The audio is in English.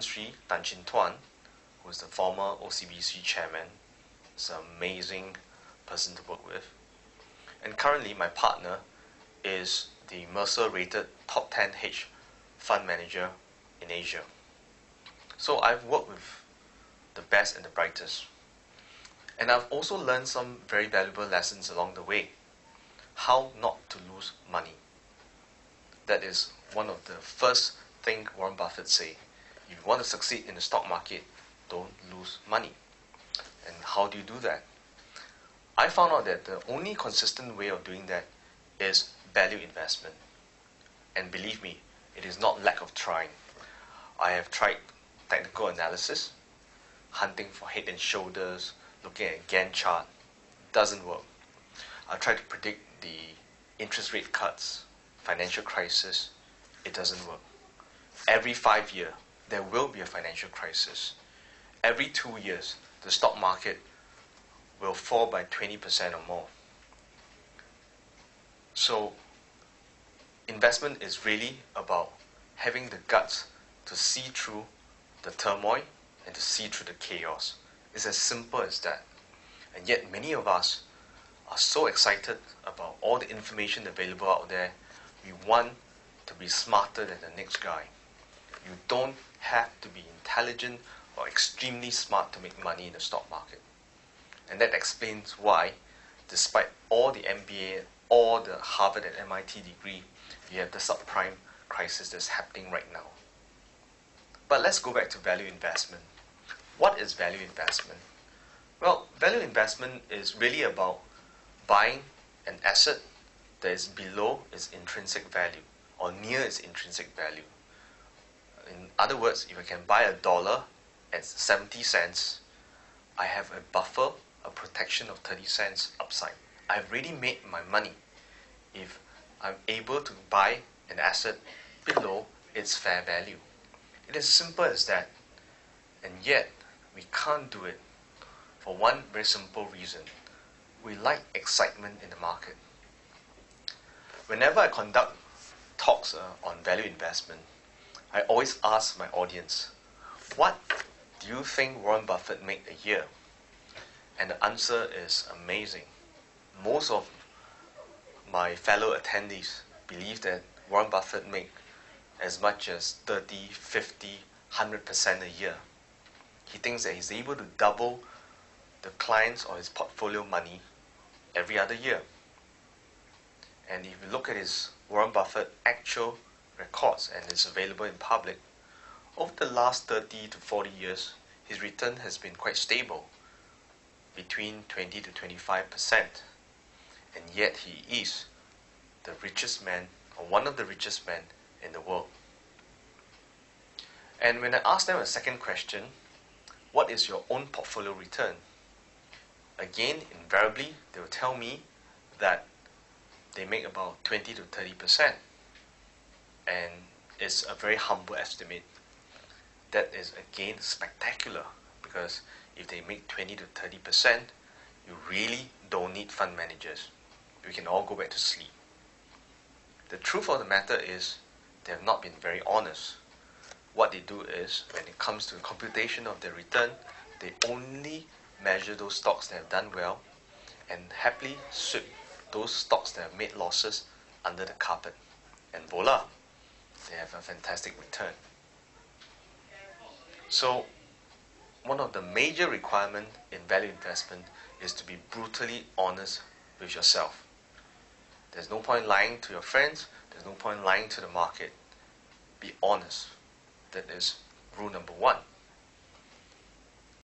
Sri Tan Chin Tuan, who is the former OCBC chairman. He's an amazing person to work with. And currently, my partner is the Mercer rated top 10 H fund manager in Asia. So I've worked with the best and the brightest. And I've also learned some very valuable lessons along the way. How not to lose money. That is one of the first things Warren Buffett say. If you want to succeed in the stock market, don't lose money. And how do you do that? I found out that the only consistent way of doing that is value investment. And believe me, it is not lack of trying. I have tried technical analysis, hunting for head and shoulders, looking at Gantt chart. Doesn't work. I tried to predict the interest rate cuts, financial crisis. It doesn't work. Every 5 years, there will be a financial crisis. Every 2 years, the stock market will fall by 20% or more. So, investment is really about having the guts to see through the turmoil and to see through the chaos. It's as simple as that. And yet many of us are so excited about all the information available out there. We want to be smarter than the next guy. You don't have to be intelligent or extremely smart to make money in the stock market. And that explains why, despite all the MBA, all the Harvard and MIT degree, you have the subprime crisis that's happening right now. But let's go back to value investment. What is value investment? Well, value investment is really about buying an asset that is below its intrinsic value or near its intrinsic value. In other words, if I can buy $1 at 70 cents, I have a buffer, a protection of 30 cents upside. I've already made my money if I'm able to buy an asset below its fair value. It is simple as that. And yet, we can't do it for one very simple reason. We like excitement in the market. Whenever I conduct talks on value investment, I always ask my audience, what do you think Warren Buffett made a year? And the answer is amazing. Most of my fellow attendees believe that Warren Buffett made as much as 30, 50, 100% a year. He thinks that he's able to double the clients or his portfolio money every other year. And if you look at his Warren Buffett actual records, and it's available in public, over the last 30 to 40 years, his return has been quite stable, between 20 to 25%. And yet he is the richest man, or one of the richest men in the world. And when I ask them a second question, what is your own portfolio return? Again, invariably, they will tell me that they make about 20 to 30%. And it's a very humble estimate. That is again spectacular, because if they make 20 to 30%, you really don't need fund managers. We can all go back to sleep. The truth of the matter is, they have not been very honest. What they do is, when it comes to computation of their return, they only measure those stocks that have done well and happily sweep those stocks that have made losses under the carpet. And voila, they have a fantastic return. So, one of the major requirements in value investment is to be brutally honest with yourself. There's no point lying to your friends. There's no point lying to the market. Be honest. That is rule number one.